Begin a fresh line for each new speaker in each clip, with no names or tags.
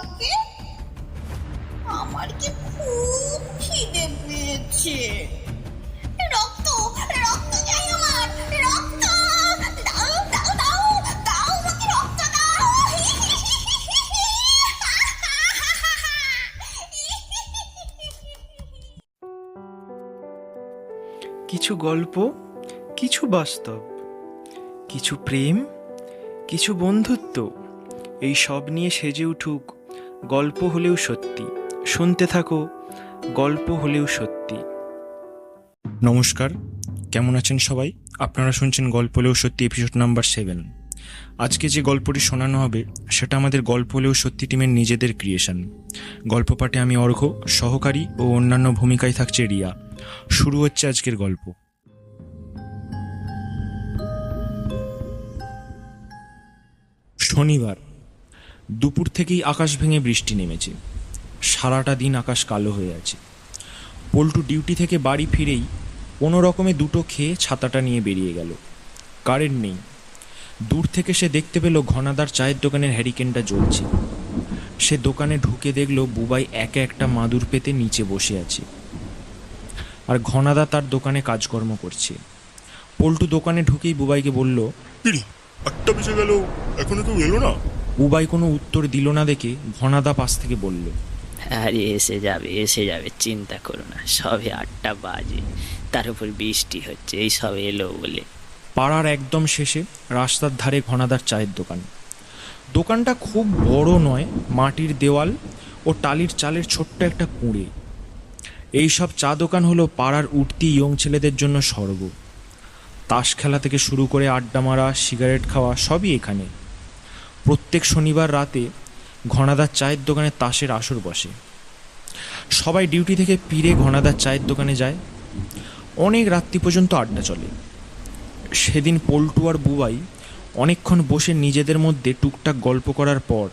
আমাকে? আমার কি খুব খিদে পেয়েছে। রক্ত রক্ত চাই আমার, রক্ত দাও দাও দাও দাও, আমাকে রক্ত দাও।
কিছু গল্প, কিছু বাস্তব, কিছু প্রেম, কিছু বন্ধুত্ব, এই সব নিয়ে সেজে উঠুক গল্প হলেও সত্যি। শুনতে থাকো গল্প হলেও সত্যি। নমস্কার, কেমন আছেন সবাই? আপনারা শুনছেন গল্প হলেও সত্যি এপিসোড নাম্বার 7। আজকে যে গল্পটি শোনানো হবে সেটা আমাদের গল্প হলেও সত্যি টিমের নিজেদের ক্রিয়েশন। গল্প পাঠে আমি অর্ঘ্য, সহকারী ও অন্যান্য ভূমিকায় থাকছে রিয়া। শুরু হচ্ছে আজকের গল্প। শনিবার দুপুর থেকেই আকাশ ভেঙে বৃষ্টি নেমেছে। সারাটা দিন আকাশ কালো হয়ে আছে। পল্টু ডিউটি থেকে বাড়ি ফিরেই কোনো রকমে দুটো খেয়ে ছাতাটা নিয়ে বেরিয়ে গেল। কারেন্ট নেই। দূর থেকে সে দেখতে পেল ঘনাদার চায়ের দোকানের হ্যারিকেনটা জ্বলছে। সে দোকানে ঢুকে দেখল বুবাই একে একটা মাদুর পেতে নিচে বসে আছে, আর ঘনাদা তার দোকানে কাজকর্ম করছে। পল্টু দোকানে ঢুকেই বুবাইকে বলল,
কিরে, 8টা বেজে গেল, এখনো কেউ এলো না?
বুবাই কোনো উত্তর দিল না দেখে ঘনাদা পাশ থেকে বলল,
আরে এসে যাবে, চিন্তা করো না, সবে 8টা বাজে, তার উপর বৃষ্টি হচ্ছে, এই সব এলো বলে।
পাড়ার একদম শেষে রাস্তার ধারে ঘনাদার চায়ের দোকান। দোকানটা খুব বড় নয়, মাটির দেওয়াল ও টালির চালের ছোট্ট একটা কুঁড়ে। এইসব চা দোকান হলো পাড়ার উঠতি ইয়ং ছেলেদের জন্য স্বর্গ। তাস খেলা থেকে শুরু করে আড্ডা মারা, সিগারেট খাওয়া সবই এখানে। প্রত্যেক শনিবার রাতে ঘনাদার চায়ের দোকানে তাসের আসর বসে। সবাই ডিউটি থেকে ফিরে ঘনাদার চায়ের দোকানে যায়। অনেক রাত্রি পর্যন্ত আড্ডা চলে। সেদিন পল্টু আর বুবাই অনেকক্ষণ বসে নিজেদের মধ্যে টুকটাক গল্প করার পর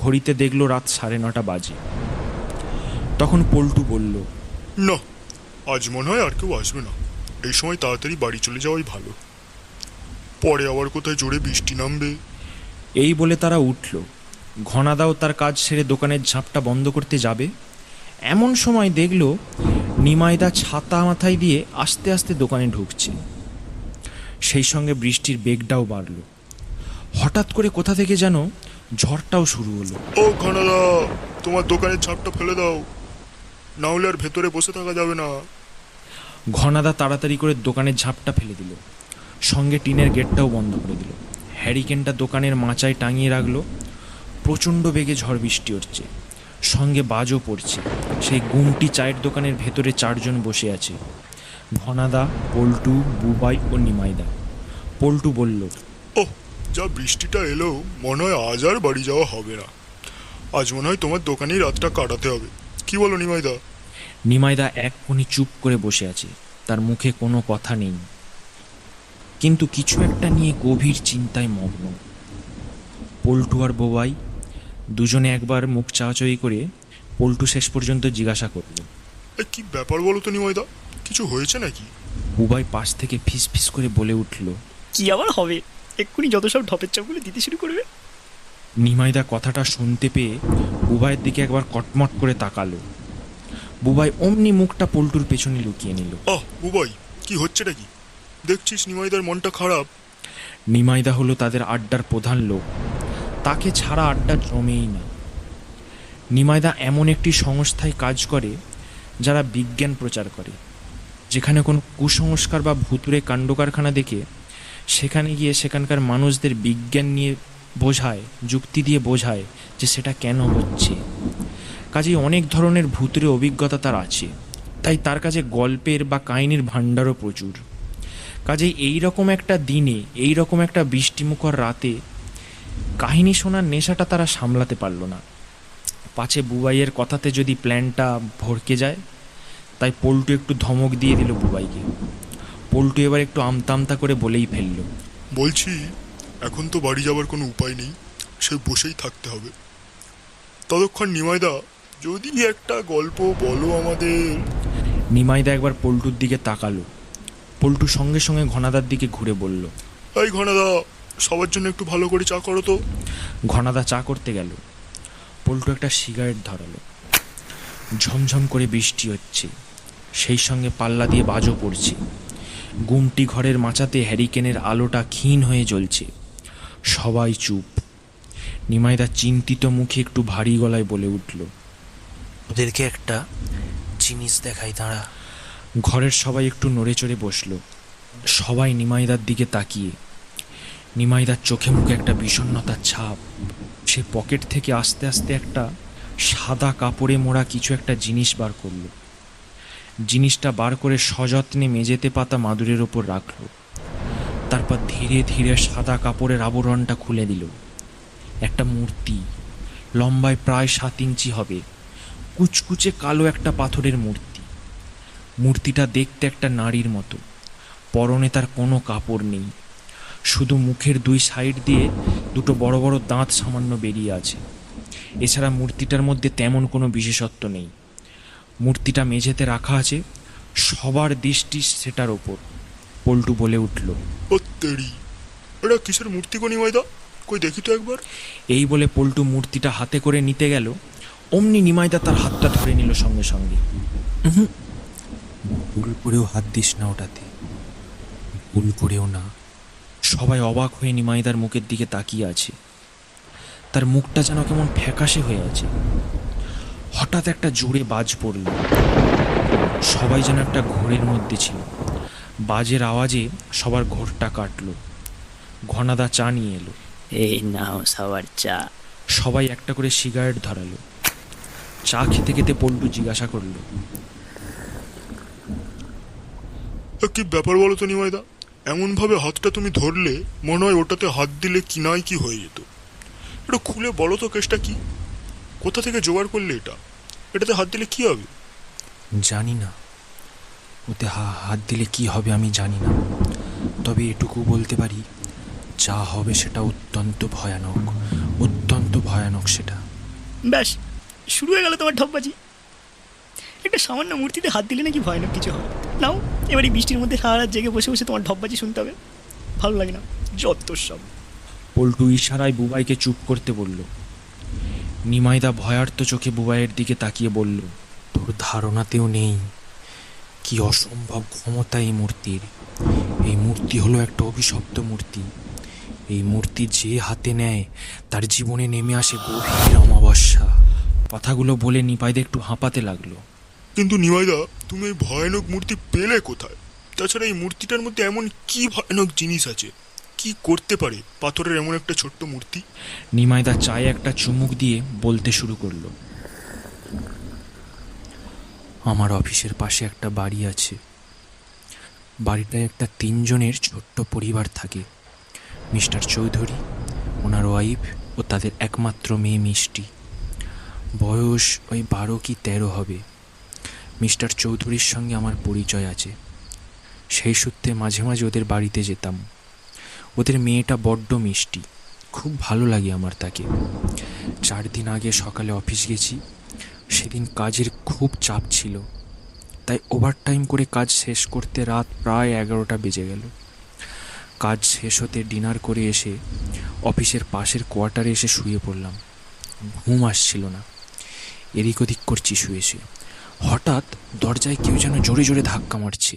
ঘড়িতে দেখল রাত 9:30 বাজে। তখন পল্টু বলল,
না, আজ মনে হয় আর কেউ আসবে না। এই সময় তাড়াতাড়ি বাড়ি চলে যাওয়াই ভালো, পরে আবার কোথায় জোরে বৃষ্টি নামবে।
এই বলে তারা উঠল। ঘনাদাও তার কাজ সেরে দোকানের ঝাঁপটা বন্ধ করতে যাবে, এমন সময় দেখল নিমাইদা ছাতা মাথায় দিয়ে আস্তে আস্তে দোকানে ঢুকছে। সেই সঙ্গে বৃষ্টির বেগটাও বাড়ল। হঠাৎ করে কোথা থেকে যেন ঝড়টাও শুরু হলো।
ও ঘনাদা, তোমার দোকানের ছাপটা ফেলে দাও, না হলে আর ভেতরে বসে থাকা যাবে না।
ঘনাদা তাড়াতাড়ি করে দোকানের ঝাঁপটা ফেলে দিল, সঙ্গে টিনের গেটটাও বন্ধ করে দিল। হ্যারিকেনটা দোকানের মাচায় টাঙিয়ে রাখলো। প্রচণ্ড বেগে ঝড় বৃষ্টি হচ্ছে, সঙ্গে বাজও পড়ছে। সেই গুমটি চায়ের দোকানের ভেতরে 4 জন বসে আছে, ঘনাদা, পল্টু, বুবাই ও নিমাইদা। পল্টু বলল,
ওহ, যা বৃষ্টিটা এলো, মনে হয় আজ আর বাড়ি যাওয়া হবে না। আজ মনে হয় তোমার দোকানেই রাতটা কাটাতে হবে। কি বলো নিমাইদা?
নিমাইদা এক কোণে চুপ করে বসে আছে, তার মুখে কোনো কথা নেই, কিন্তু কিছু একটা নিয়ে গভীর চিন্তায় মগ্ন। পল্টু আর বুবাই দুজনে একবার মুখ চাওয়াচাওয়ি করে পল্টু শেষ পর্যন্ত জিজ্ঞাসা করল,
এই কি ব্যাপার বলো তো নিমাইদা, কিছু হয়েছে নাকি?
বুবাই পাশ থেকে ফিস ফিস করে বলে উঠল,
কি আবার হবে, এক্ষুনি যত সব ঢপের চাপগুলো দিতে শুরু করবে।
নিমাইদা কথাটা শুনতে পেয়ে বুবাইয়ের দিকে একবার কটমট করে তাকালো। বুবাই অমনি মুখটা পল্টুর পেছনে লুকিয়ে নিল।
বুবাই, কি হচ্ছেটা কি? দেখছিস নিমাইদার মনটা খারাপ।
নিমাইদা হলো তাদের আড্ডার প্রধান লোক, তাকে ছাড়া আড্ডা জমেই না। নিমাইদা এমন একটি সংস্থায় কাজ করে যারা বিজ্ঞান প্রচার করে। যেখানে কোনো কুসংস্কার বা ভুতুরে কাণ্ডকারখানা দেখে সেখানে গিয়ে সেখানকার মানুষদের বিজ্ঞান নিয়ে বোঝায়, যুক্তি দিয়ে বোঝায় যে সেটা কেন হচ্ছে। কাজেই অনেক ধরনের ভুতুরে অভিজ্ঞতা তার আছে, তাই তার কাছে গল্পের বা কাহিনীর ভাণ্ডারও প্রচুর। কাজেই এইরকম একটা দিনে, এইরকম একটা বৃষ্টিমুখর রাতে কাহিনী শোনার নেশাটা তারা সামলাতে পারল না। পাছে বুবাইয়ের কথাতে যদি প্ল্যানটা ভরকে যায়, তাই পল্টু একটু ধমক দিয়ে দিল বুবাইকে। পল্টু এবার একটু আমতা আমতা করে বলেই ফেলল,
বলছি, এখন তো বাড়ি যাবার কোনো উপায় নেই, সে বসেই থাকতে হবে। ততক্ষণ নিমাইদা যদি একটা গল্প বলো আমাদের।
নিমাইদা একবার পল্টুর দিকে তাকালো। পল্টু সঙ্গে সঙ্গে ঘনাদার দিকে ঘুরে বলল,
এই ঘনাদা, সবার জন্য একটু ভালো করে চা করো তো।
ঘনাদা চা করতে গেল। পল্টু একটা সিগারেট ধরালো। ঝমঝম করে বৃষ্টি হচ্ছে, সেই সঙ্গে পাল্লা দিয়ে বাজও পড়ছে। গুমটি ঘরের মাচাতে হ্যারিকেনের আলোটা ক্ষীণ হয়ে জ্বলছে। সবাই চুপ। নিমাইদা চিন্তিত মুখে একটু ভারী গলায় বলে উঠল,
ওদেরকে একটা জিনিস দেখাই, দাঁড়া।
ঘরের সবাই একটু নড়ে চড়ে বসল, সবাই নিমাইদার দিকে তাকিয়ে। নিমাইদার চোখে মুখে একটা বিষণ্ণতার ছাপ। সে পকেট থেকে আস্তে আস্তে একটা সাদা কাপড়ে মোড়া কিছু একটা জিনিস বার করলো। জিনিসটা বার করে সযত্নে মেঝেতে পাতা মাদুরের ওপর রাখল। তারপর ধীরে ধীরে সাদা কাপড়ের আবরণটা খুলে দিল। একটা মূর্তি, লম্বায় প্রায় 7 ইঞ্চি হবে, কুচকুচে কালো একটা পাথরের মূর্তি। মূর্তিটা দেখতে একটা নারীর মতো। পরনে তার কোনো কাপড় নেই, শুধু মুখের 2 সাইড দিয়ে দুটো বড় বড় দাঁত সামান্য বেরিয়ে আছে। এছাড়া মূর্তিটার মধ্যে তেমন কোনো বিশেষত্ব নেই। মূর্তিটা মেঝেতে রাখা আছে, সবার দৃষ্টি সেটার ওপর। পল্টু বলে উঠল,
ও তেরি, এটা কিসের মূর্তি গো নিমাইদা? কই দেখি তো একবার।
এই বলে পল্টু মূর্তিটা হাতে করে নিতে গেল, অমনি নিমাইদা তার হাতটা ধরে নিল সঙ্গে সঙ্গে।
ভুল করেও হাত দিস না ওটাতে, ভুল করেও না।
সবাই অবাক হয়ে নিমাইদার মুখের দিকে তাকিয়ে আছে। তার মুখটা যেন কেমন ফ্যাকাশে হয়ে আছে। হঠাৎ একটা জোরে বাজ পড়ল। সবাই যেন একটা ঘোরের মধ্যে ছিল। বাজের আওয়াজে সবার ঘোরটা কাটল। ঘনাদা চা নিয়ে এলো।
এই নাও সবার চা।
সবাই একটা করে সিগারেট ধরালো। চা খেতে খেতে পল্টু জিজ্ঞাসা করলো,
কি ব্যাপার বলো তো নিমাইদা? এমনভাবে হাতটা তুমি ধরলে মনে হয় ওটাতে হাত দিলে কি নাই কি হয়ে যেত। এটা খুলে বলো তো, কেসটা কি? কোথা থেকে জোগাড় করলে এটা? এটাতে হাত দিলে কি হবে?
জানি না, ওতে হাত দিলে কি হবে আমি জানি না, তবে এটুকু বলতে পারি, যা হবে সেটা অত্যন্ত ভয়ানক, অত্যন্ত ভয়ানক সেটা।
ব্যাস শুরু হয়ে গেল তোমার ঢপবাজি। একটা সামান্য মূর্তিতে হাত দিলে নাকি ভয়ানক কিছু হয়। নাও এবার এই বৃষ্টির মধ্যে সারা রাত জেগে বসে বসে তোমার ঢপবাজি শুনতে হবে। ভালো লাগে না যত সব।
পল্টু ইশারায় বুবাইকে চুপ করতে বলল। নিমাইদা ভয়ার্ত চোখে বুবাইয়ের দিকে তাকিয়ে বলল,
তোর ধারণাতেও নেই কি অসম্ভব ক্ষমতা এই মূর্তির। এই মূর্তি হলো একটা অভিশপ্ত মূর্তি। এই মূর্তি যে হাতে নেয় তার জীবনে নেমে আসে গভীর অমাবস্যা।
কথাগুলো বলে নিমাইদা একটু হাঁপাতে লাগলো।
কিন্তু নিমাইদা, তুমি এই ভয়ানক মূর্তি পেলে কোথায়? তাছাড়া এই মূর্তিটার মধ্যে এমন কি ভয়ানক জিনিস আছে? কি করতে পারে পাথরের এমন একটা ছোট্ট মূর্তি?
নিমাইদা চায়ে একটা চুমুক দিয়ে বলতে শুরু করলো,
আমার অফিসের পাশে একটা বাড়ি আছে। বাড়িটায় একটা 3 জনের ছোট্ট পরিবার থাকে। মিস্টার চৌধুরী, ওনার ওয়াইফ ও তাদের একমাত্র মেয়ে মিষ্টি। বয়স ওই 12 কি 13 হবে। মিস্টার চৌধুরীর সঙ্গে আমার পরিচয় আছে। সেই সূত্রে মাঝে মাঝে ওদের বাড়িতে যেতাম। ওদের মেয়েটা বড্ড মিষ্টি, খুব ভালো লাগে আমার তাকে। 4 দিন আগে সকালে অফিস গেছি। সেদিন কাজের খুব চাপ ছিল, তাই ওভারটাইম করে কাজ শেষ করতে রাত প্রায় 11টা বেজে গেল। কাজ শেষ হতে ডিনার করে এসে অফিসের পাশের কোয়ার্টারে এসে শুয়ে পড়লাম। ঘুম আসছিল না, এদিক ওদিক করছি শুয়ে শুয়ে। হঠাৎ দরজায় কেউ যেন জোরে জোরে ধাক্কা মারছে।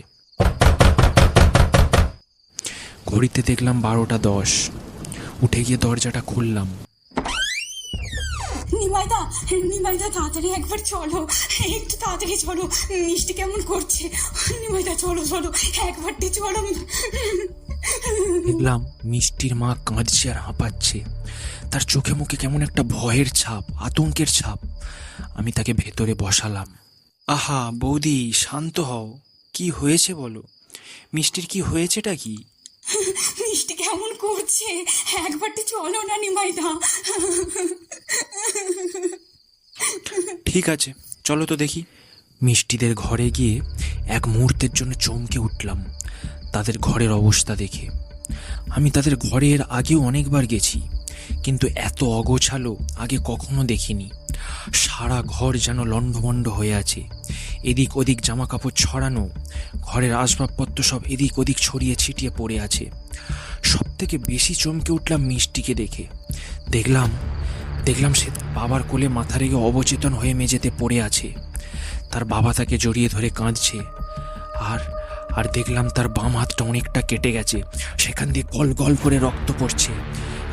ঘড়িতে দেখলাম 12টা 10। উঠে গিয়ে দরজাটা খুললাম।
নিমাইদা, নিমাইদা তাড়াতাড়ি একবার চলো, একটু তাড়াতাড়ি চলো। মিষ্টি কেমন করছে? নিমাইদা চলো চলো, একবারটি চলো।
দেখলাম মিষ্টির মা কাঁদছে আর হাঁপাচ্ছে। তার চোখে মুখে কেমন একটা ভয়ের ছাপ, আতঙ্কের ছাপ। আমি তাকে ভেতরে বসালাম।
আহা বৌদি, শান্ত হও, কি হয়েছে বলো? মিষ্টির কি হয়েছেটা কি?
মিষ্টি কেমন করছে? একবারটি চলো না নিমাইদা।
ঠিক আছে, চলো তো দেখি।
মিষ্টিদের ঘরে গিয়ে এক মুহূর্তের জন্য চমকে উঠলাম তাদের ঘরের অবস্থা দেখে। আমি তাদের ঘরে এর আগেও অনেকবার গেছি, কিন্তু এত অগোছালো আগে কখনো দেখিনি। সারা ঘর যেন লণ্ডভণ্ড হয়ে আছে। এদিক ওদিক জামা কাপড় ছড়ানো, ঘরের আসবাবপত্র সব এদিক ওদিক ছড়িয়ে ছিটিয়ে পড়ে আছে। সব থেকে বেশি চমকে উঠলাম মিষ্টিকে দেখে। দেখলাম দেখলাম সে তার বাবার কোলে মাথা রেখে অবচেতন হয়ে মেঝেতে পড়ে আছে। তার বাবা তাকে জড়িয়ে ধরে কাঁদছে। আর আর দেখলাম তার বাম হাতটা অনেকটা কেটে গেছে, সেখান দিয়ে গল গল করে রক্ত পড়ছে,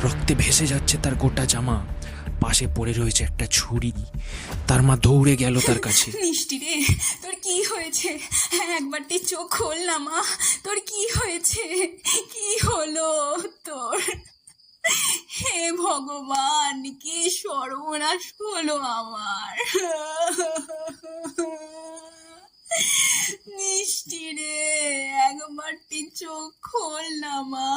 রক্তে ভেসে যাচ্ছে তার গোটা জামা। পাশে পড়ে রয়েছে একটা ছুরি। তার মা দৌড়ে গেল তার কাছে।
মিষ্টি রে, তোর কি হয়েছে? একবারটি চোখ খোল না মা, তোর কি হয়েছে? কি হলো তোর? হে ভগবান, কি সর্বনাশ হলো আমার। মিষ্টি রে, একবারটি চোখ খোল না মা।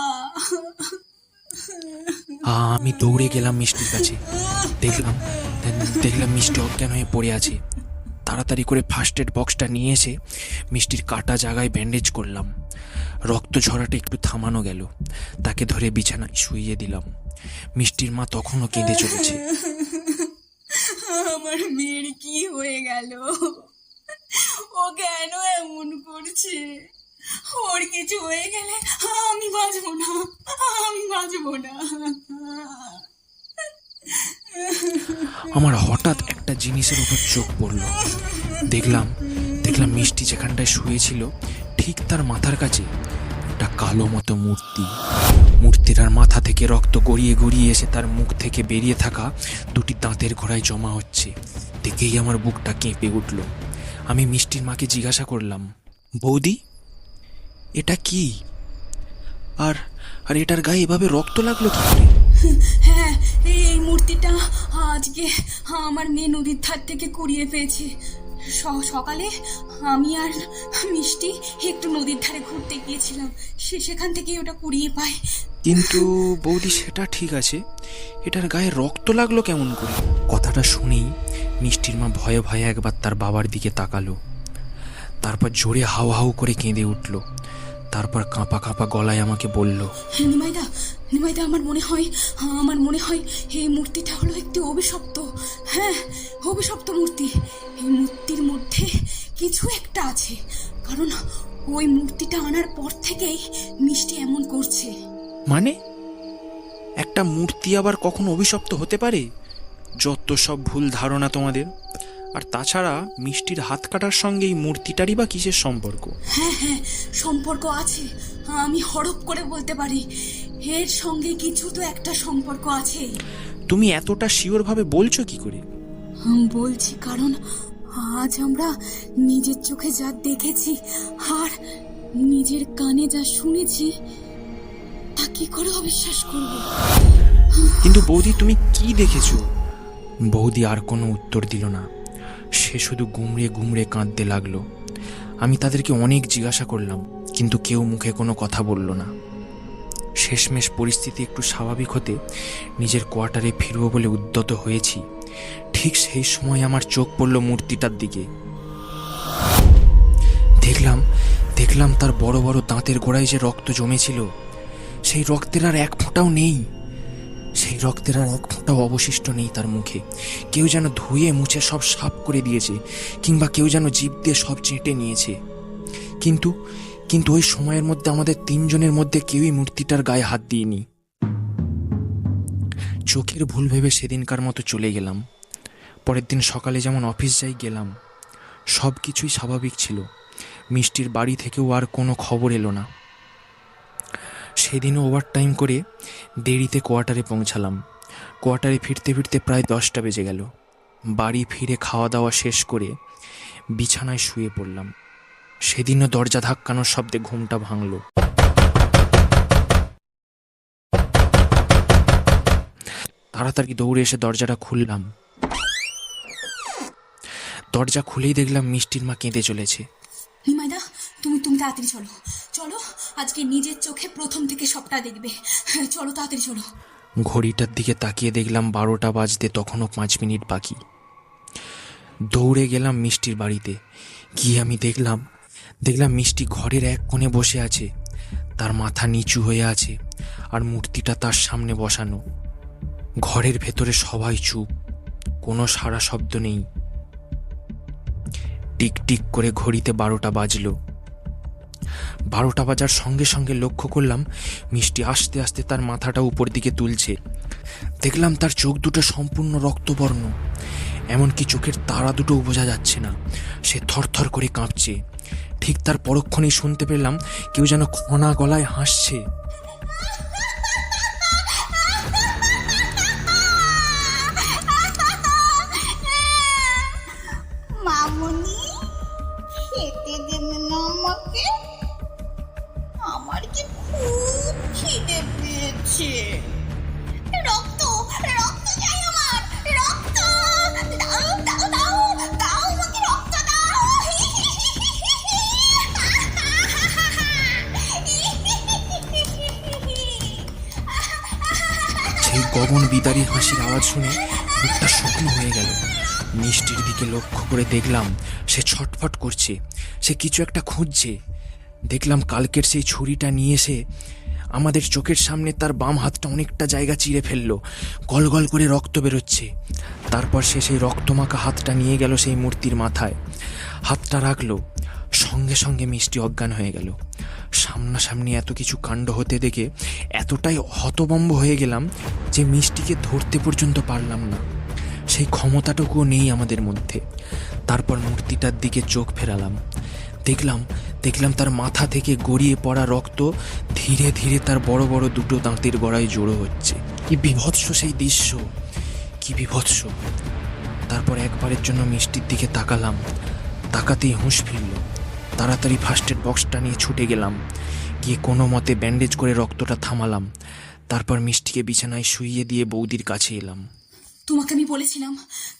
আমি দৌড়ে গেলাম মিষ্টির কাছে। দেখলাম মিষ্টি অজ্ঞান হয়ে পড়ে আছে। তাড়াতাড়ি করে ফার্স্ট এড বক্সটা নিয়ে এসে মিষ্টির কাটা জায়গায় ব্যান্ডেজ করলাম। রক্ত ঝরাটা একটু থামানো গেল। তাকে ধরে বিছানায় শুইয়ে দিলাম। মিষ্টির মা তখনও কেঁদে চলেছে।
আমার মেয়ের কি হয়ে গেল? ও কেন এমন করছে? ওর কিছু হয়ে গেলে আমি বাঁচবো না, আমি বাঁচবো না।
আমার হঠাৎ একটা জিনিসের উপর চোখ পড়ল। দেখলাম মিষ্টি যেখানটায় শুয়েছিল ঠিক তার মাথার কাছে একটা কালো মতো মূর্তিটার মাথা থেকে রক্ত গড়িয়ে গড়িয়ে এসে তার মুখ থেকে বেরিয়ে থাকা দুটি দাঁতের ঘোড়ায় জমা হচ্ছে। দেখেই আমার বুকটা কেঁপে উঠল। আমি মিষ্টির মাকে জিজ্ঞাসা করলাম, বৌদি, এটা কি? আর এটার গায়ে এভাবে রক্ত লাগলো কি করে?
হ্যাঁ, এই মূর্তিটা আজকে আমার মেয়ে নদীর ধার থেকে কুড়িয়ে পেয়েছে। সকালে আমি আর মিষ্টি একটু নদীর ধারে ঘুরতে গিয়েছিলাম, সেখান থেকে ওটা কুড়িয়ে পাই।
কিন্তু বৌদি, সেটা ঠিক আছে, এটার গায়ে রক্ত লাগলো কেমন করে? কথাটা শুনেই মিষ্টির মা ভয়ে ভয়ে একবার তার বাবার দিকে তাকালো। তারপর জোরে হাউ হাউ করে কেঁদে উঠল। তারপর কাঁপা কাঁপা গলায় আমাকে বলল,
নিমাইদা, আমার মনে হয় এই মূর্তিটা হলো একটি অভিশপ্ত। হ্যাঁ, অভিশপ্ত মূর্তি। এই মূর্তির মধ্যে কিছু একটা আছে, কারণ ওই মূর্তিটা আনার পর থেকেই মিষ্টি এমন করছে।
মানে একটা মূর্তি আবার কখন অভিশপ্ত হতে পারে? যত সব ভুল ধারণা তোমাদের। আর তাছাড়া মিষ্টির হাত কাটার সঙ্গে এই মূর্তিটারই বা কিসের সম্পর্ক?
হ্যাঁ, সম্পর্ক আছে। আমি হড়প করে বলতে পারি, এর সঙ্গে কিছু তো একটা সম্পর্ক আছে।
তুমি এতটা শিওর ভাবে বলছো কি করে?
বলছি কারণ আজ আমরা নিজের চোখে যা দেখেছি আর নিজের কানে যা শুনেছি, তা কি করে অবিশ্বাস করব?
কিন্তু বৌদি, তুমি কি দেখেছো? বৌদি আর কোনো উত্তর দিল না। সে শুধু গুমড়ে গুমড়ে কাঁদতে লাগলো। আমি তাদেরকে অনেক জিজ্ঞাসা করলাম, কিন্তু কেউ মুখে কোনো কথা বলল না। শেষমেশ পরিস্থিতি একটু স্বাভাবিক হতে নিজের কোয়ার্টারে ফিরবো বলে উদ্যত হয়েছি। ঠিক সেই সময় আমার চোখ পড়ল মূর্তিটার দিকে। দেখলাম তার বড় বড় দাঁতের গোড়ায় যে রক্ত জমেছিল, সেই রক্তের আর এক ফোঁটাও নেই। সেই রক্তের আর এক ফোঁটাও অবশিষ্ট নেই তার মুখে। কেউ যেন ধুয়ে মুছে সব সাফ করে দিয়েছে, কিংবা কেউ যেন জিভ দিয়ে সব চেটে নিয়েছে। কিন্তু ওই সময়ের মধ্যে আমাদের তিনজনের মধ্যে কেউই মূর্তিটার গায়ে হাত দিইনি। চোখের ভুল ভেবে সেদিনকার মতো চলে গেলাম। পরের দিন সকালে যেমন অফিস যাই গেলাম, সব কিছুই স্বাভাবিক ছিল। মিষ্টির বাড়ি থেকেও আর কোনো খবর এলো না। সেদিনও ওভারটাইম করে দেরিতে কোয়ার্টারে পৌঁছালাম। কোয়ার্টারে ফিরতে ফিরতে প্রায় 10টা বেজে গেল। বাড়ি ফিরে খাওয়া দাওয়া শেষ করে বিছানায় শুয়ে পড়লাম। সেদিনও দরজা ধাক্কানোর শব্দে ঘুমটা ভাঙল। তাড়াতাড়ি দৌড়ে এসে দরজাটা খুললাম। দরজা খুলেই দেখলাম মিষ্টির মা কেঁদে চলেছে।
নিমাইদা, তুমি তাড়াতাড়ি চলো, আজকে নিজের চোখে প্রথম থেকে সবটা দেখবে। চলো, তাড়াতাড়ি চলো।
ঘড়িটার দিকে তাকিয়ে দেখলাম 12টা বাজতে তখনও 5 মিনিট বাকি। দৌড়ে গেলাম মিষ্টির বাড়িতে। গিয়ে আমি দেখলাম মিষ্টি ঘরের এক কোণে বসে আছে। তার মাথা নিচু হয়ে আছে আর মূর্তিটা তার সামনে বসানো। ঘরের ভেতরে সবাই চুপ, কোনো সাড়া শব্দ নেই। টিক টিক করে ঘড়িতে 12টা বাজলো। 12টা বাজার সঙ্গে সঙ্গে লক্ষ্য করলাম মিষ্টি আস্তে আস্তে তার মাথাটা উপর দিকে তুলছে। দেখলাম তার চোখ দুটো সম্পূর্ণ রক্তবর্ণ, এমনকি চোখের তারা দুটোও বোঝা যাচ্ছে না। সে থরথর করে কাঁপছে। ঠিক তার পরক্ষণেই শুনতে পেলাম কেউ যেন খনা গলায় হাসছে।
মামুনি, খেতে দেবে না আমাকে? আমার কি খুব খিদে পেয়েছে। রক্ত রক্ত চাই আমার, রক্ত দাও দাও দাও দাও, আমাকে রক্ত দাও।
সেই গগন বিদারী হাসির আওয়াজ শুনে বুকটা শুকনো হয়ে গেল। মিষ্টির দিকে লক্ষ্য করে দেখলাম সে ছটফট করছে, সে কিছু একটা খুঁজছে। দেখলাম কালকের সেই ছুরিটা নিয়ে এসে আমাদের চোখের সামনে তার বাম হাতটা অনেকটা জায়গা চিরে ফেললো, গল গল করে রক্ত বেরোচ্ছে। তারপর সে সেই রক্তমাখা হাতটা নিয়ে গেল সেই মূর্তির মাথায়, হাতটা রাখলো। সঙ্গে সঙ্গে মিষ্টি অজ্ঞান হয়ে গেল। সামনাসামনি এত কিছু কাণ্ড হতে দেখে এতটাই হতভম্ব হয়ে গেলাম যে মিষ্টিকে ধরতে পর্যন্ত পারলাম না। সেই ক্ষমতাটুকুও নেই আমাদের মধ্যে। তারপর মূর্তিটার দিকে চোখ ফেরালাম। দেখলাম তার মাথা থেকে গড়িয়ে পড়া রক্ত ধীরে ধীরে তার বড় বড় দুটো দাঁতের গোড়ায় জড়ো হচ্ছে। কি বিভৎস সেই দৃশ্য, কি বিভৎস! তারপর একবারের জন্য মিষ্টির দিকে তাকালাম, তাকাতেই হুঁশ ফিরল। তাড়াতাড়ি ফার্স্ট এড বক্সটা নিয়ে ছুটে গেলাম, গিয়ে কোনো মতে ব্যান্ডেজ করে রক্তটা থামালাম। তারপর মিষ্টিকে বিছানায় শুইয়ে দিয়ে বৌদির কাছে এলাম।
তোমাকে আমি বলেছিলাম,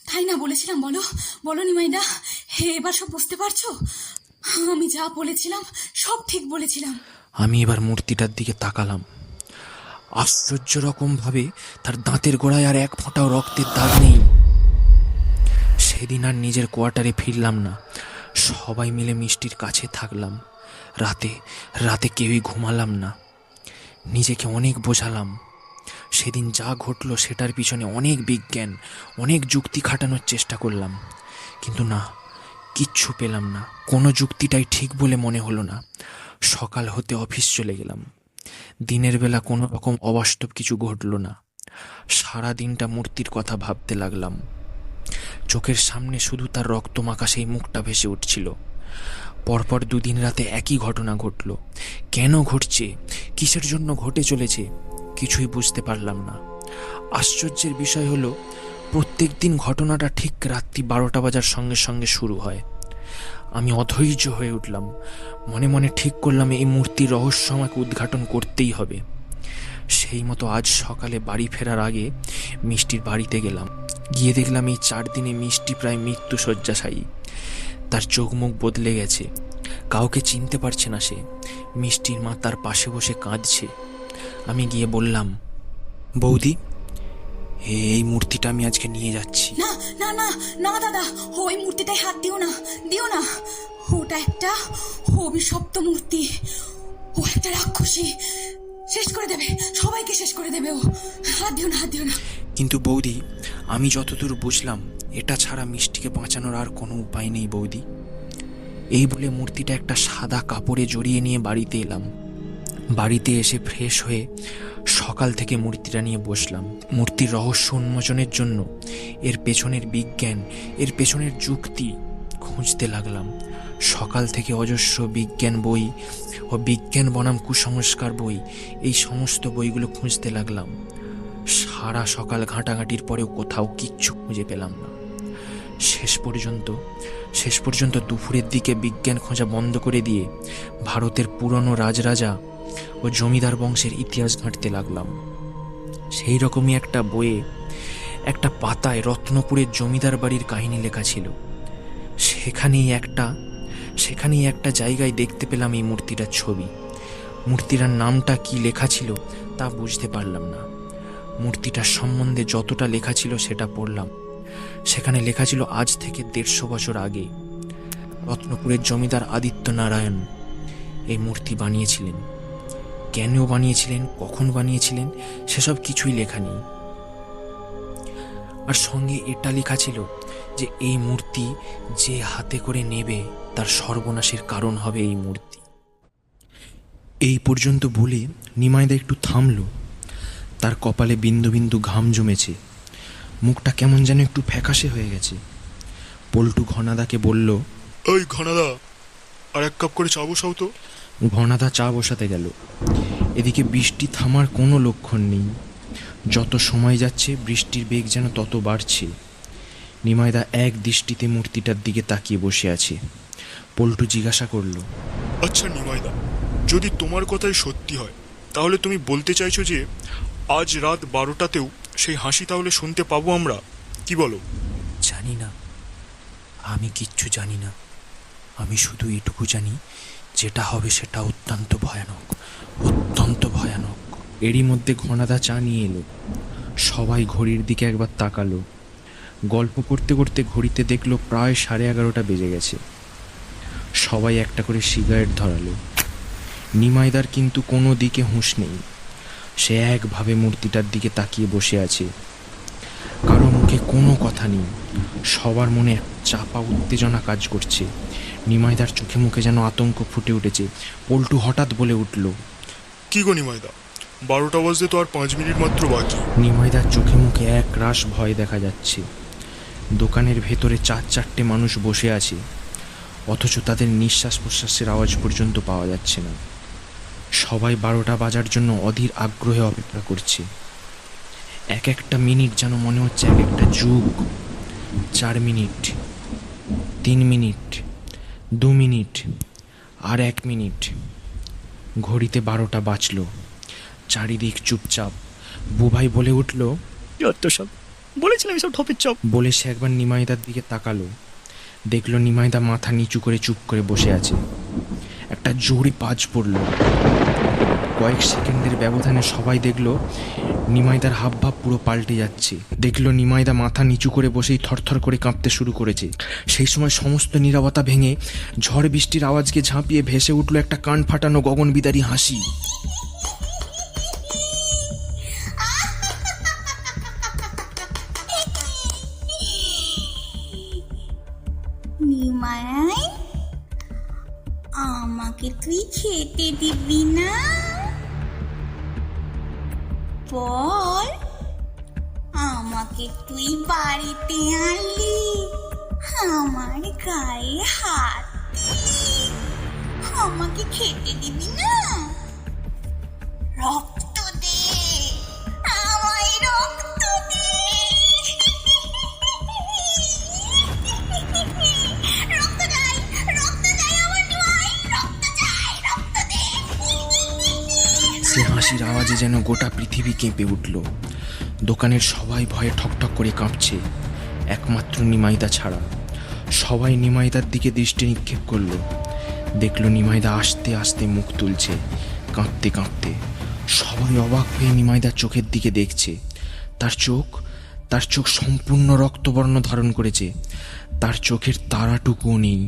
তাই না বলেছিলাম? বলো বলো নিমাইদা, হে এবার সব বুঝতে পারছো? আমি যা বলেছিলাম সব ঠিক বলেছিলাম।
আমি এবার মূর্তিটার দিকে তাকালাম। আশ্চর্য রকমভাবে তার দাঁতের গোড়ায় আর এক ফোঁটাও রক্তের দাগ নেই। সেদিন আর নিজের কোয়ার্টারে ফিরলাম না, সবাই মিলে মিষ্টির কাছে থাকলাম। রাতে কেউই ঘুমালাম না। নিজেকে অনেক বোঝালাম। সেদিন যা ঘটলো সেটার পিছনে অনেক বিজ্ঞান, অনেক যুক্তি খাটানোর চেষ্টা করলাম, কিন্তু না, কিচ্ছু পেলাম না। কোনো যুক্তিটাই ঠিক বলে মনে হলো না। সকাল হতে অফিস চলে গেলাম। দিনের বেলা কোনো রকম অবাস্তব কিছু ঘটল না। সারা দিনটা মূর্তির কথা ভাবতে লাগলাম। চোখের সামনে শুধু তার রক্তমাখা সেই মুখটা ভেসে উঠছিল। পরপর 2 দিন রাতে একই ঘটনা ঘটল। কেন ঘটছে, কিসের জন্য ঘটে চলেছে, কিছুই বুঝতে পারলাম না। আশ্চর্যের বিষয় হলো প্রত্যেক দিন ঘটনাটা ঠিক রাত্রি 12টা বাজার সঙ্গে সঙ্গে শুরু হয়। আমি অধৈর্য হয়ে উঠলাম। মনে মনে ঠিক করলাম এই মূর্তির রহস্য আমাকে উদ্ঘাটন করতেই হবে। সেই মতো আজ সকালে বাড়ি ফেরার আগে মিষ্টির বাড়িতে গেলাম। গিয়ে দেখলাম এই 4 দিনে মিষ্টি প্রায় মৃত্যু শয্যাশায়ী। তার চোখ মুখ বদলে গেছে, কাউকে চিনতে পারছে না সে। মিষ্টির মা তার পাশে বসে কাঁদছে। আমি গিয়ে বললাম, বৌদি, এই মূর্তিটা আমি আজকে নিয়ে যাচ্ছি।
না না না না দাদা, ওই মূর্তিটায় হাত দিও না, দিও না। ওটা একটা অভিশপ্ত মূর্তি, ও একটা রাক্ষসী, শেষ করে দেবে, সবাইকে শেষ করে দেবে ও। হাত দিও না, হাত দিও না।
কিন্তু বৌদি, আমি যতদূর বুঝলাম এটা ছাড়া মিষ্টিকে বাঁচানোর আর কোনো উপায় নেই বৌদি। এই বলে মূর্তিটা একটা সাদা কাপড়ে জড়িয়ে নিয়ে বাড়িতে এলাম। বাড়িতে এসে ফ্রেশ হয়ে সকাল থেকে মূর্তিটা নিয়ে বসলাম। মূর্তির রহস্য উন্মোচনের জন্য এর পেছনের বিজ্ঞান, এর পেছনের যুক্তি খুঁজতে লাগলাম। সকাল থেকে অজস্র বিজ্ঞান বই ও বিজ্ঞান বনাম কুসংস্কার বই, এই সমস্ত বইগুলো খুঁজতে লাগলাম। সারা সকাল ঘাঁটাঘাঁটির পরেও কোথাও কিচ্ছু খুঁজে পেলাম না। শেষ পর্যন্ত দুপুরের দিকে বিজ্ঞান খোঁজা বন্ধ করে দিয়ে ভারতের পুরনো রাজরাজা ও জমিদার বংশের ইতিহাস ঘাঁটতে লাগলাম। সেই রকমই একটা বইয়ে একটা পাতায় রত্নপুরের জমিদার বাড়ির কাহিনী লেখা ছিল। সেখানেই একটা জায়গায় দেখতে পেলাম এই মূর্তিটার ছবি। মূর্তিটার নামটা কি লেখা ছিল তা বুঝতে পারলাম না। মূর্তিটার সম্বন্ধে যতটা লেখা ছিল সেটা পড়লাম। সেখানে লেখা ছিল আজ থেকে 150 বছর আগে রত্নপুরের জমিদার আদিত্য নারায়ণ এই মূর্তি বানিয়েছিলেন। কেন বানিয়েছিলেন, কখন বানিয়েছিলেন, সেসব কিছুই লেখা নেই। আর সঙ্গে এটা লেখা ছিল যে এই মূর্তি যে হাতে করে নেবে তার সর্বনাশের কারণ হবে এই মূর্তি। এই পর্যন্ত বলে নিমাইদা একটু থামল। তার কপালে বিন্দু বিন্দু ঘাম জমেছে, মুখটা কেমন যেন একটু ফ্যাকাশে হয়ে গেছে। পল্টু ঘনাদাকে বলল,
ওই ঘনাদা, আর এক কাপ করে চা বসাও তো।
ঘনাদা চা বসাতে গেল। এদিকে বৃষ্টি থামার কোনো লক্ষণ নেই। যত সময় যাচ্ছে বৃষ্টির বেগ যেন তত বাড়ছে। নিমাইদা এক দৃষ্টিতে মূর্তিটার দিকে তাকিয়ে বসে আছে। পল্টু জিজ্ঞাসা করল,
আচ্ছা নিমাইদা, যদি তোমার কথাই সত্যি হয়, তাহলে তুমি বলতে চাইছো যে আজ রাত 12টাতেও সেই হাসি তাহলে শুনতে পাবো আমরা? কি বলো?
জানি না, আমি কিচ্ছু জানি না। আমি শুধু এটুকু জানি, যেটা হবে সেটা অত্যন্ত ভয়ানক, অত্যন্ত ভয়ানক।
এরই মধ্যে ঘনাদা চা নিয়ে এলো। সবাই ঘড়ির দিকে একবার তাকালো। গল্প করতে করতে ঘড়িতে দেখলো প্রায় 11:30 বেজে গেছে। সবাই একটা করে সিগারেট ধরালো। নিমাইদার কিন্তু কোনো দিকে হুঁশ নেই। সে একভাবে মূর্তিটার দিকে তাকিয়ে বসে আছে। কারো মুখে কোনো কথা নেই। সবার মনে এক চাপা উত্তেজনা কাজ করছে। নিমাইদার চোখে মুখে যেন আতঙ্ক ফুটে উঠেছে। পল্টু হঠাৎ বলে উঠল,
কি গো নিমাইদা, 12টা বাজতে তো আর 5 মিনিট মাত্র বাকি।
নিমাইদার চোখে মুখে এক রাশ ভয় দেখা যাচ্ছে। দোকানের ভেতরে 4-4টে মানুষ বসে আছে, অথচ তাদের নিঃশ্বাস প্রশ্বাসের আওয়াজ পর্যন্ত পাওয়া যাচ্ছে না। সবাই 12টা বাজার জন্য অধীর আগ্রহে অপেক্ষা করছে। এক একটা মিনিট যেন মনে হচ্ছে এক একটা যুগ। 4 মিনিট, 3 মিনিট, 2 মিনিট, আর 1 মিনিট। ঘড়িতে 12টা বাজল। চারিদিক চুপচাপ। বুভাই বলে উঠল,
যত সব বলেছিলাম এসব ঠপের চপ।
বলে সে একবার নিমাইদার দিকে তাকালো। দেখলো নিমাইদা মাথা নিচু করে চুপ করে বসে আছে। একটা জোরে বাজ পড়ল। কয়েক সেকেন্ডের ব্যবধানে সবাই দেখলো নিমাইদার হাবভাব পুরো পাল্টে যাচ্ছে। দেখলো নিমাইদা মাথা নিচু করে বসেই থরথর করে কাঁপতে শুরু করেছে। সেই সময় সমস্ত নীরবতা ভেঙে ঝড় বৃষ্টির আওয়াজকে ঝাঁপিয়ে ভেসে উঠল একটা কান ফাটানো গগনবিদারী হাসি।
নিমাই, আমাকে তুই খেতে দিবি না? বল, আমাকে তুই বাড়িতে আনলি, আমার গায়ে হাত দিলি, আমাকে খেতে দিবি না? রক্ত দে, আমায় রক্ত দে। রক্ত চাই, রক্ত চাই আমার নিমাই, রক্ত চাই, রক্ত দে।
সে হাসির আওয়াজে যেন গোটা পৃথিবী কেঁপে উঠল। দোকানের সবাই ভয়ে ঠকঠক করে কাঁপছে, একমাত্র নিমাইদা ছাড়া। সবাই নিমাইদার দিকে দৃষ্টি নিক্ষেপ করলো। দেখলো নিমাইদা আস্তে আস্তে মুখ তুলছে, কাঁপতে কাঁপতে। সবাই অবাক হয়ে নিমাইদার চোখের দিকে দেখছে। তার চোখ সম্পূর্ণ রক্তবর্ণ ধারণ করেছে। তার চোখের তারাটুকুও নেই,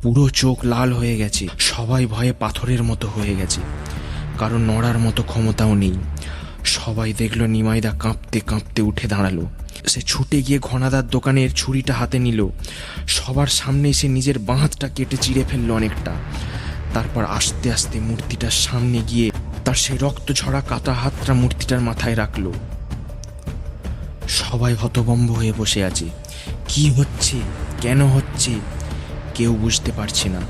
পুরো চোখ লাল হয়ে গেছে। সবাই ভয়ে পাথরের মতো হয়ে গেছে, কারো নড়ার মতো ক্ষমতাও নেই। সবাই দেখলো নিমাইদা কাঁপতে কাঁপতে উঠে দাঁড়ালো। সে ছুটে গিয়ে ঘনাদার দোকানের ছুরিটা হাতে নিল। সবার সামনে সে নিজের বাঁ হাতটা কেটে চিড়ে ফেললো অনেকটা। তারপর আস্তে আস্তে মূর্তিটার সামনে গিয়ে তার সেই রক্ত ঝরা কাটা হাতটা মূর্তিটার মাথায় রাখলো। সবাই হতভম্ব হয়ে বসে আছে। কি হচ্ছে, কেন হচ্ছে, কেউ বুঝতে পারছে না।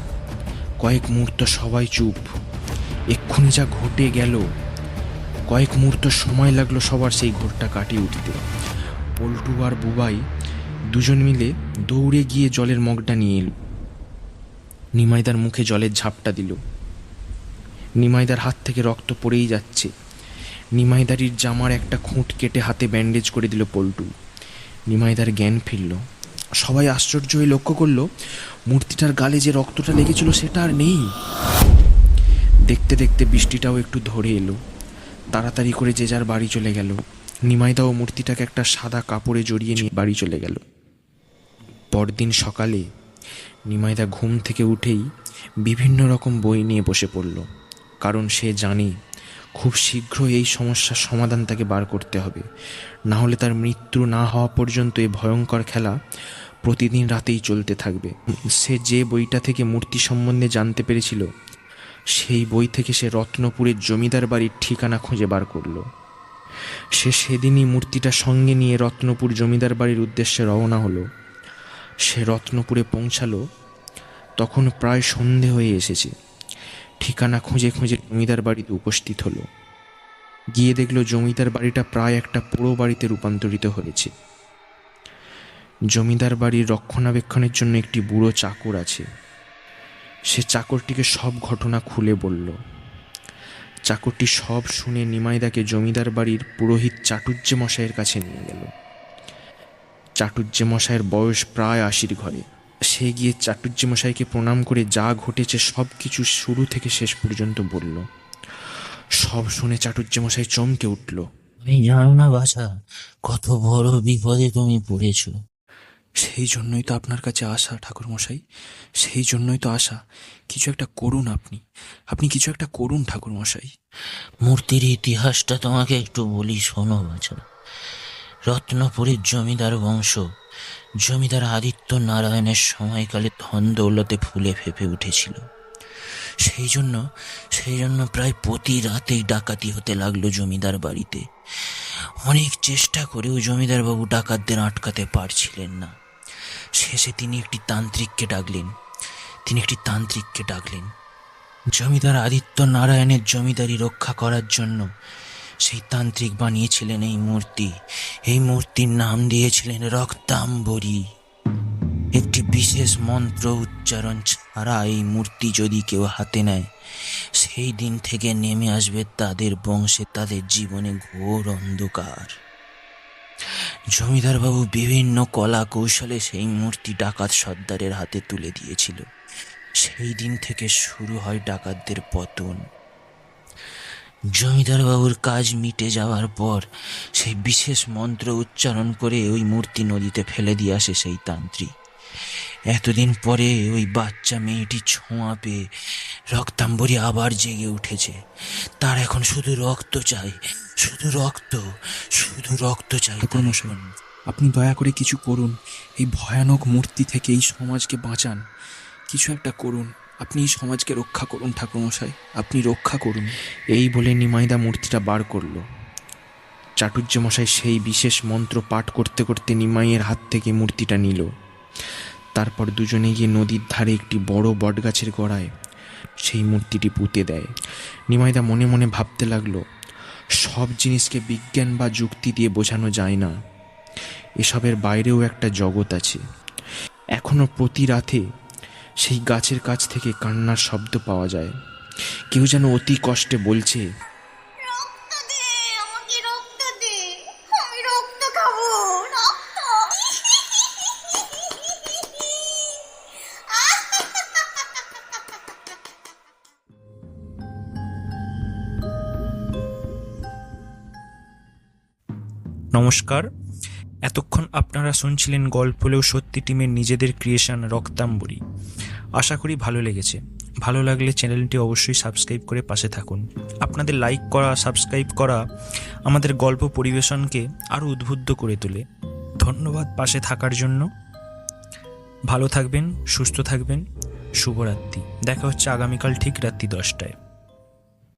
কয়েক মুহূর্ত সবাই চুপ। এক্ষুনি যা ঘটে গেল, কয়েক মুহূর্ত সময় লাগলো সবার সেই ঘোরটা কাটিয়ে উঠতে। পল্টু আর বুবাই দুজন মিলে দৌড়ে গিয়ে জলের মগটা নিয়ে এলো। নিমাইদার মুখে জলের ঝাপটা দিল। নিমাইদার হাত থেকে রক্ত পড়েই যাচ্ছে। নিমাইদারির জামার একটা খুঁট কেটে হাতে ব্যান্ডেজ করে দিল পল্টু। নিমাইদার জ্ঞান ফিরল। সবাই আশ্চর্য হয়ে লক্ষ্য করলো মূর্তিটার গালে যে রক্তটা লেগেছিল সেটা আর নেই। দেখতে দেখতে বৃষ্টিটাও একটু ধরে এলো। তাড়াতাড়ি করে যে যার বাড়ি চলে গেল। নিমাইদাও মূর্তিটাকে একটা সাদা কাপড়ে জড়িয়ে নিয়ে বাড়ি চলে গেল। পরদিন সকালে নিমাইদা ঘুম থেকে উঠেই বিভিন্ন রকম বই নিয়ে বসে পড়ল, কারণ সে জানে খুব শীঘ্র এই সমস্যার সমাধান তাকে বার করতে হবে। না হলে তার মৃত্যু না হওয়া পর্যন্ত এই ভয়ঙ্কর খেলা প্রতিদিন রাতেই চলতে থাকবে। সে যে বইটা থেকে মূর্তি সম্বন্ধে জানতে পেরেছিল সেই বই থেকে সে রত্নপুরের জমিদার বাড়ির ঠিকানা খুঁজে বার করলো। সে সেদিনই মূর্তিটা সঙ্গে নিয়ে রত্নপুর জমিদার বাড়ির উদ্দেশ্যে রওনা হলো। সে রত্নপুরে পৌঁছালো তখন প্রায় সন্ধে হয়ে এসেছে। ঠিকানা খুঁজে খুঁজে জমিদার বাড়িতে উপস্থিত হলো। গিয়ে দেখলো জমিদার বাড়িটা প্রায় একটা পুরো বাড়িতে রূপান্তরিত হয়েছে। জমিদার বাড়ির রক্ষণাবেক্ষণের জন্য একটি বুড়ো চাকর আছে। সে চাকরটিকে সব ঘটনা খুলে বলল। চাকরটি সব শুনে নিমাইদাকে জমিদার বাড়ির পুরোহিত চাটুজ্জে মশাইয়ের কাছে নিয়ে গেল। চাটুজ্জে মশাইয়ের বয়স প্রায় 80 ঘরে। সে গিয়ে চাটুজ্জে মশাইকে প্রণাম করে যা ঘটেছে সব কিছু শুরু থেকে শেষ পর্যন্ত বলল। সব শুনে চাটুজ্জে মশাই চমকে উঠল।
আমি জানো না বাছা, কত বড় বিপদে তুমি পড়েছো।
সেই জন্যই তো আপনার কাছে আসা ঠাকুরমশাই, সেই জন্যই তো আসা। কিছু একটা করুন আপনি, আপনি কিছু একটা করুন ঠাকুরমশাই।
মূর্তির ইতিহাসটা তোমাকে একটু বলি, শোনো বাছা। রত্নপুরের জমিদার বংশ, জমিদার আদিত্য নারায়ণের সময়কালে ধন দৌলতে ফুলে ফেঁপে উঠেছিল। সেই জন্য প্রায় প্রতি রাতেই ডাকাতি হতে লাগলো জমিদার বাড়িতে। অনেক চেষ্টা করেও জমিদার বাবু ডাকাতদের আটকাতে পারছিলেন না। শেষে তিনি একটি তান্ত্রিককে ডাকলেন। জমিদার আদিত্য নারায়ণের জমিদারি রক্ষা করার জন্য সেই তান্ত্রিক বানিয়েছিলেন এই মূর্তি। এই মূর্তির নাম দিয়েছিলেন রক্তাম্বরী। একটি বিশেষ মন্ত্র উচ্চারণ ছাড়া এই মূর্তি যদি কেউ হাতে নেয়, সেই দিন থেকে নেমে আসবে তাদের বংশে, তাদের জীবনে ঘোর অন্ধকার। জমিদার বাবু বিভিন্ন কলা কৌশলে সেই মূর্তি ডাকাত সর্দারের হাতে তুলে দিয়েছিল। সেই দিন থেকে শুরু হয় ডাকাতদের পতন। জমিদার বাবুর কাজ মিটে যাওয়ার পর সেই বিশেষ মন্ত্র উচ্চারণ করে ওই মূর্তি নদীতে ফেলে দিয়ে আসে সেই তান্ত্রিক। এতদিন পরে ওই বাচ্চা মেয়েটি ছোঁয়া পেয়ে রক্তাম্বরী আবার জেগে উঠেছে। তার এখন শুধু রক্ত চাই, শুধু রক্ত চাই।
ঠাকুরমশাই, আপনি দয়া করে কিছু করুন। এই ভয়ানক মূর্তি থেকে এই সমাজকে বাঁচান। কিছু একটা করুন, আপনি এই সমাজকে রক্ষা করুন ঠাকুরমশাই, আপনি রক্ষা করুন।
এই বলে নিমাইদা মূর্তিটা বার করলো। চাটুজ্জে মশাই সেই বিশেষ মন্ত্র পাঠ করতে করতে নিমাইয়ের হাত থেকে মূর্তিটা নিল। তারপর দুজনে গিয়ে নদীর ধারে একটি বড় বটগাছের গোড়ায় সেই মূর্তিটি পুঁতে দেয়। নিমাইদা মনে মনে ভাবতে লাগলো, সব জিনিসকে বিজ্ঞান বা যুক্তি দিয়ে বোঝানো যায় না। এসবের বাইরেও একটা জগৎ আছে। এখনো প্রতি রাতে সেই গাছের কাছ থেকে কান্নার শব্দ পাওয়া যায়। কেউ যেন অতি কষ্টে বলছে,
রক্ত দে, আমাকে রক্ত দে, আমি রক্ত খাবো, রক্ত।
নমস্কার। এতক্ষণ আপনারা শুনছিলেন গল্প হলেও সত্যি টিমের নিজেদের ক্রিয়েশন রক্তাম্বরী। আশা করি ভালো লেগেছে। ভালো লাগলে চ্যানেলটি অবশ্যই সাবস্ক্রাইব করে পাশে থাকুন। আপনাদের লাইক করা, সাবস্ক্রাইব করা আমাদের গল্প পরিবেশনকে আরও উদ্বুদ্ধ করে তোলে। ধন্যবাদ পাশে থাকার জন্য। ভালো থাকবেন, সুস্থ থাকবেন। শুভরাত্রি। দেখা হচ্ছে আগামীকাল ঠিক রাত্রি 10টায়।